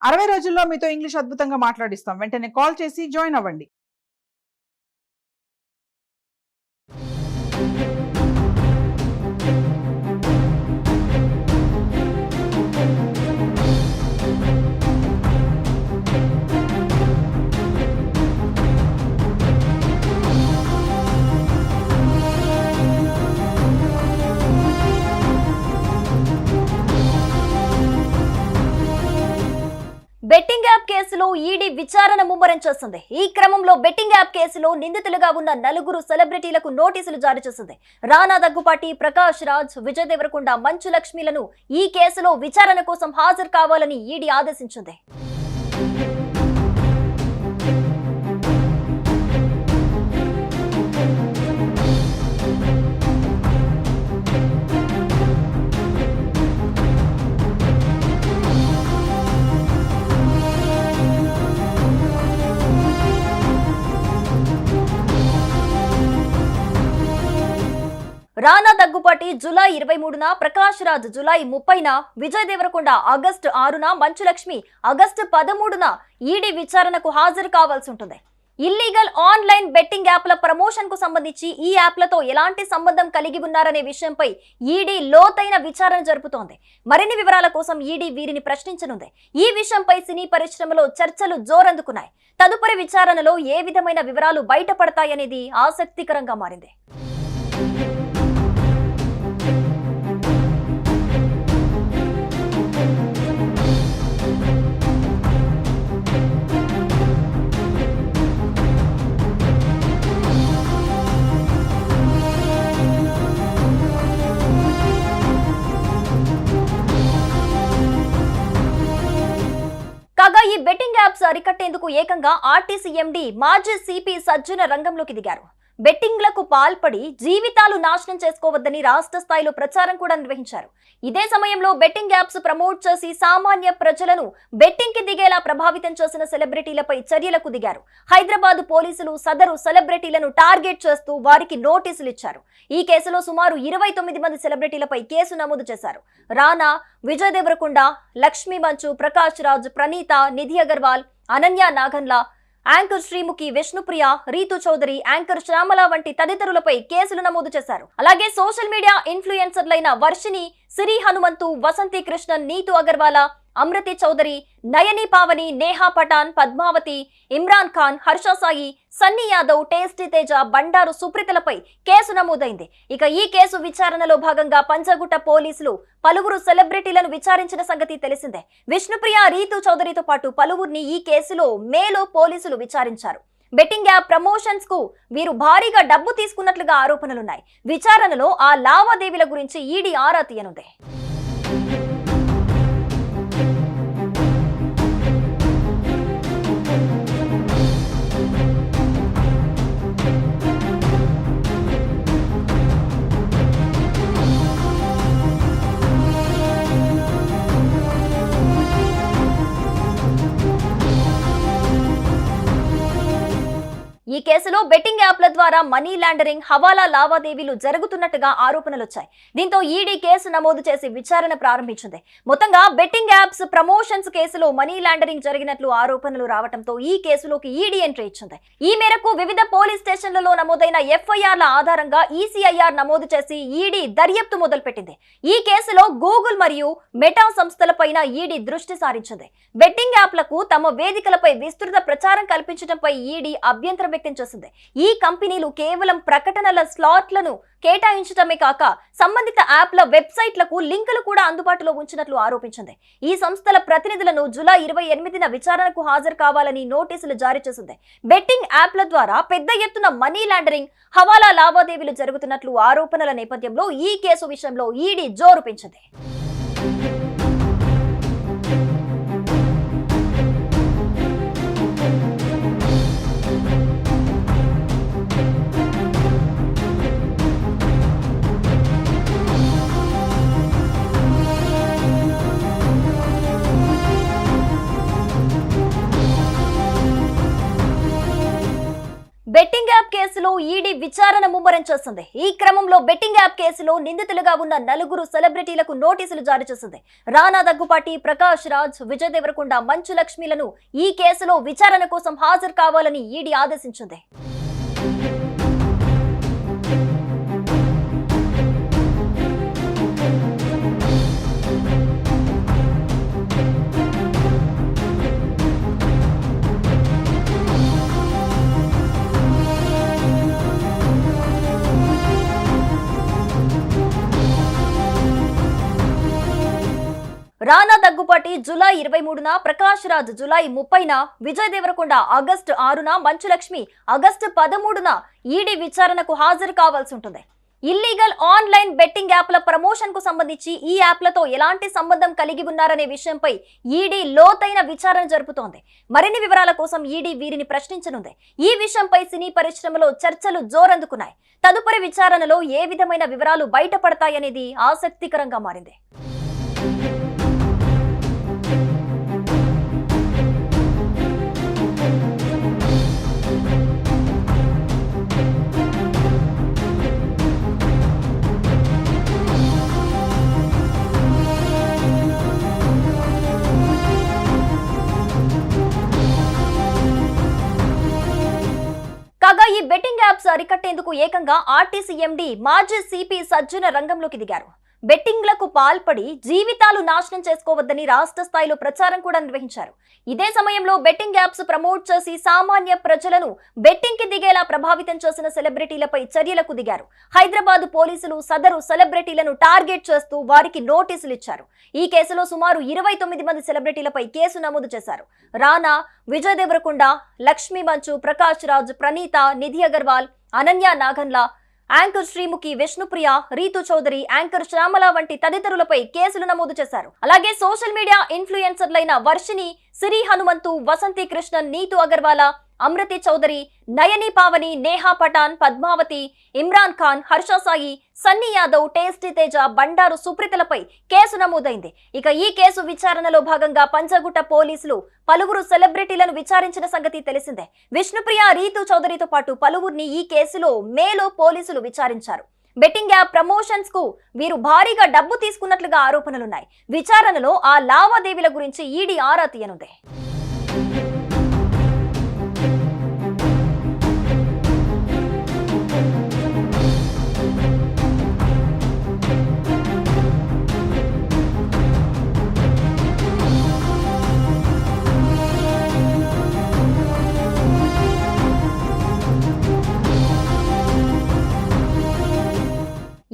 60 రోజుల్లో మీతో ఇంగ్లీష్ అద్భుతంగా మాట్లాడిస్తాం. వెంటనే కాల్ చేసి జాయిన్ అవ్వండి. బెట్టింగ్ యాప్ కేసులో ఈడీ విచారణ ముమ్మరం చేస్తుంది. ఈ క్రమంలో బెట్టింగ్ యాప్ కేసులో నిందితులుగా ఉన్న 4 సెలబ్రిటీలకు నోటీసులు జారీ చేసింది. రానా దగ్గుపాటి, ప్రకాష్ రాజ్, విజయ్ దేవరకొండ, మంచు లక్ష్మిలను ఈ కేసులో విచారణ కోసం హాజరు కావాలని ఈడీ ఆదేశించింది. రానా దగ్గుపాటి జూలై 23న, ప్రకాష్ రాజ్ జూలై 30న, విజయ్ దేవరకొండ ఆగస్టు 6న, మంచు లక్ష్మి ఆగస్టు 13న ఈడీ విచారణకు హాజరు కావాల్సి ఉంటుంది. ఇల్లీగల్ ఆన్లైన్ బెట్టింగ్ యాప్ల ప్రమోషన్ కు సంబంధించి ఈ యాప్లతో ఎలాంటి సంబంధం కలిగి ఉన్నారనే విషయంపై ఈడీ లోతైన విచారణ జరుపుతోంది. మరిన్ని వివరాల కోసం ఈడీ వీరిని ప్రశ్నించనుంది. ఈ విషయంపై సినీ పరిశ్రమలో చర్చలు జోరందుకున్నాయి. తదుపరి విచారణలో ఏ విధమైన వివరాలు బయటపడతాయనేది ఆసక్తికరంగా మారింది. కాగా ఈ బెట్టింగ్ యాప్స్ అరికట్టేందుకు ఏకంగా ఆర్టీసీ ఎండీ మాజీ సిపి సజ్జన రంగంలోకి దిగారు. బెట్టింగ్లకు పాల్పడి జీవితాలు నాశనం చేసుకోవద్దని రాష్ట్ర స్థాయిలో ప్రచారం కూడా నిర్వహించారు. ఇదే సమయంలో బెట్టింగ్ యాప్స్ ప్రమోట్ చేసి సామాన్య ప్రజలను బెట్టింగ్ కి దిగేలా ప్రభావితం చేసిన సెలబ్రిటీలపై చర్యలకు దిగారు. హైదరాబాద్ పోలీసులు సదరు సెలబ్రిటీలను టార్గెట్ చేస్తూ వారికి నోటీసులు ఇచ్చారు. ఈ కేసులో సుమారు 29 మంది సెలబ్రిటీలపై కేసు నమోదు చేశారు. రానా, విజయ్ దేవరకొండ, లక్ష్మీ మంచు, ప్రకాష్ రాజ్, ప్రణీత, నిధి అగర్వాల్, అనన్య నాగన్లా, యాంకర్ శ్రీముఖి, విష్ణుప్రియ, రీతు చౌదరి, యాంకర్ శ్యామల వంటి తదితరులపై కేసులు నమోదు చేశారు. అలాగే social media ఇన్ఫ్లుయెన్సర్లైన Varshini, Siri Hanumanthu, Vasanthi Krishnan, Neetu అగర్వాల, అమృతి Chowdary, Nayani Pavani, Neha Pathan, Padmavati, Imran Khan, Harsha Sai, Sunny Yadav, tasty Teja, Bandaru సుప్రీతలపై case నమోదైంది. ఇక ఈ కేసు విచారణలో భాగంగా పంజగుట్ట పోలీసులు పలువురు సెలబ్రిటీలను విచారించిన సంగతి తెలిసిందే. విష్ణుప్రియ, రీతు చౌదరితో పాటు పలువురిని ఈ కేసులో మేలో పోలీసులు విచారించారు. బెట్టింగ్ యాప్ ప్రమోషన్స్ కు వీరు భారీగా డబ్బు తీసుకున్నట్లుగా ఆరోపణలున్నాయి. విచారణలో ఆ లావాదేవీల గురించి ఈడీ ఆరా తీయనుంది. ఈ కేసులో బెట్టింగ్ యాప్ల ద్వారా మనీ లాండరింగ్, హవాలా లావాదేవీలు జరుగుతున్నట్టుగా ఆరోపణలు వచ్చాయి. దీంతో ఈడీ కేసు నమోదు చేసి విచారణ ప్రారంభించింది. మొత్తంగా బెట్టింగ్ యాప్స్ ప్రమోషన్స్ కేసులో మనీ లాండరింగ్ జరిగినట్లు ఆరోపణలు రావడంతో ఈ కేసులోకి ఈడీ ఎంట్రీ ఇచ్చింది. ఈ మేరకు వివిధ పోలీస్ స్టేషన్లలో నమోదైన ఎఫ్ఐఆర్ల ఆధారంగా ఈసీఐఆర్ నమోదు చేసి ఈడీ దర్యాప్తు మొదలుపెట్టింది. ఈ కేసులో గూగుల్ మరియు మెటా సంస్థలపైన ఈడీ దృష్టి సారించింది. బెట్టింగ్ యాప్లకు తమ వేదికలపై విస్తృత ప్రచారం కల్పించడంపై ఈడీ అభ్యంతరం వ్యక్తం చేసింది. ఈ కంపెనీలు కేవలం ప్రకటనల స్లాట్లను కేటాయించడమే కాక సంబంధిత యాప్ల వెబ్సైట్లకు లింకులు కూడా అందుబాటులో ఉంచినట్లు ఆరోపించింది. ఈ సంస్థల ప్రతినిధులను జూలై 28న విచారణకు హాజరు కావాలని నోటీసులు జారీ చేసింది. బెట్టింగ్ యాప్ల ద్వారా పెద్ద ఎత్తున మనీ లాండరింగ్, హవాలా లావాదేవీలు జరుగుతున్నట్లు ఆరోపణల నేపథ్యంలో ఈ కేసు విషయంలో ఈడీ జోరు పెంచింది. బెట్టింగ్ యాప్ యాప్ కేసులో ఈడీ విచారణ ముమ్మరం చేస్తుంది. ఈ క్రమంలో బెట్టింగ్ యాప్ కేసులో నిందితులుగా ఉన్న 4 సెలబ్రిటీలకు నోటీసులు జారీ చేసింది. రానా దగ్గుపాటి, ప్రకాష్ రాజ్, విజయ్ దేవరకొండ, మంచు లక్ష్మిలను ఈ కేసులో విచారణ కోసం హాజరు కావాలని ఈడీ ఆదేశించింది. రానా దగ్గుపాటి జూలై 23న, ప్రకాష్ రాజ్ జూలై 30న, విజయ్ దేవరకొండ ఆగస్టు 6న, మంచు లక్ష్మి ఆగస్టు 13న ఈడీ విచారణకు హాజరు కావాల్సి ఉంటుంది. ఇల్లీగల్ ఆన్లైన్ బెట్టింగ్ యాప్ల ప్రమోషన్ కు సంబంధించి ఈ యాప్లతో ఎలాంటి సంబంధం కలిగి ఉన్నారనే విషయంపై ఈడీ లోతైన విచారణ జరుపుతోంది. మరిన్ని వివరాల కోసం ఈడీ వీరిని ప్రశ్నించనుంది. ఈ విషయంపై సినీ పరిశ్రమలో చర్చలు జోరందుకున్నాయి. తదుపరి విచారణలో ఏ విధమైన వివరాలు బయటపడతాయనేది ఆసక్తికరంగా మారింది. కాగా ఈ బెట్టింగ్ యాప్స్ అరికట్టేందుకు ఏకంగా ఆర్టీసీ ఎండీ మాజీ సిపి సజ్జన రంగంలోకి దిగారు. బెట్టింగ్లకు పాల్పడి జీవితాలు నాశనం చేసుకోవద్దని రాష్ట్ర స్థాయిలో ప్రచారం కూడా నిర్వహించారు. ఇదే సమయంలో బెట్టింగ్ యాప్స్ ప్రమోట్ చేసి సామాన్య ప్రజలను బెట్టింగ్ కి దిగేలా ప్రభావితం చేసిన సెలబ్రిటీలపై చర్యలకు దిగారు. హైదరాబాద్ పోలీసులు సదరు సెలబ్రిటీలను టార్గెట్ చేస్తూ వారికి నోటీసులు ఇచ్చారు. ఈ కేసులో సుమారు 29 మంది సెలబ్రిటీలపై కేసు నమోదు చేశారు. రానా, విజయ్ దేవరకొండ, లక్ష్మీ మంచు, ప్రకాష్ రాజ్, ప్రణీత, నిధి అగర్వాల్, అనన్య నాగన్లా, యాంకర్ శ్రీముఖి, విష్ణుప్రియ, రీతు చౌదరి, యాంకర్ శ్యామల వంటి తదితరులపై కేసులు నమోదు చేశారు. అలాగే social media ఇన్ఫ్లుయెన్సర్లైన Varshini, Siri Hanumanthu, Vasanthi Krishnan, Neetu అగర్వాల, అమృతి Chowdary, Nayani Pavani, Neha Pathan, Padmavati, Imran Khan, Harsha Sai, Sunny Yadav, tasty Teja, Bandaru సుప్రీతలపై case నమోదైంది. ఇక ఈ కేసు విచారణలో భాగంగా పంజగుట్ట పోలీసులు పలువురు సెలబ్రిటీలను విచారించిన సంగతి తెలిసిందే. విష్ణుప్రియ, రీతు చౌదరితో పాటు పలువురిని ఈ కేసులో మేలో పోలీసులు విచారించారు. బెట్టింగ్ యాప్ ప్రమోషన్స్ కు వీరు భారీగా డబ్బు తీసుకున్నట్లుగా ఆరోపణలున్నాయి. విచారణలో ఆ లావాదేవీల గురించి ఈడీ ఆరా తీయనుంది.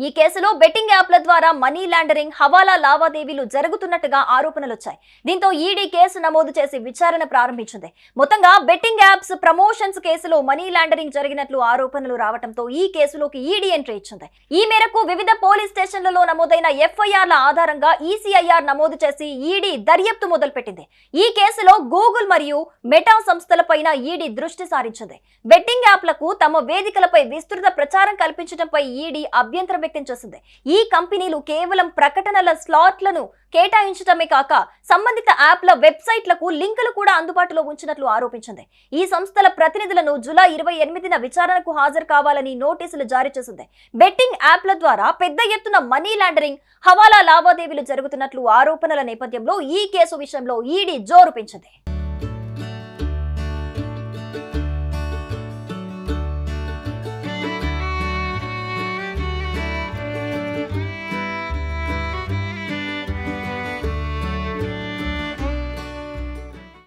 ఈ కేసులో బెట్టింగ్ యాప్ల ద్వారా మనీ లాండరింగ్, హవాలా లావాదేవీలు జరుగుతున్నట్టుగా ఆరోపణలు వచ్చాయి. దీంతో ఈడీ కేసు నమోదు చేసి విచారణ ప్రారంభించింది. మొత్తంగా బెట్టింగ్ యాప్స్ ప్రమోషన్స్ కేసులో మనీ లాండరింగ్ జరిగినట్లు ఆరోపణలు రావడంతో ఈ కేసులోకి ఈడీ ఎంట్రీ ఇచ్చింది. ఈ మేరకు వివిధ పోలీస్ స్టేషన్లలో నమోదైన ఎఫ్ఐఆర్ల ఆధారంగా ఈసీఐఆర్ నమోదు చేసి ఈడీ దర్యాప్తు మొదలుపెట్టింది. ఈ కేసులో గూగుల్ మరియు మెటా సంస్థలపైన ఈడీ దృష్టి సారించింది. బెట్టింగ్ యాప్లకు తమ వేదికలపై విస్తృత ప్రచారం కల్పించడంపై ఈడీ అభ్యంతరం వ్యక్తం చేసింది. ఈ కంపెనీలు కేవలం ప్రకటనల స్లాట్లను కేటాయించడమే కాక సంబంధిత యాప్ల వెబ్సైట్లకు లింకులు కూడా అందుబాటులో ఉంచినట్లు ఆరోపించింది. ఈ సంస్థల ప్రతినిధులను జూలై 28న విచారణకు హాజరు కావాలని నోటీసులు జారీ చేసింది. బెట్టింగ్ యాప్ల ద్వారా పెద్ద ఎత్తున మనీ లాండరింగ్, హవాలా లావాదేవీలు జరుగుతున్నట్లు ఆరోపణల నేపథ్యంలో ఈ కేసు విషయంలో ఈడీ జోరు పెంచింది.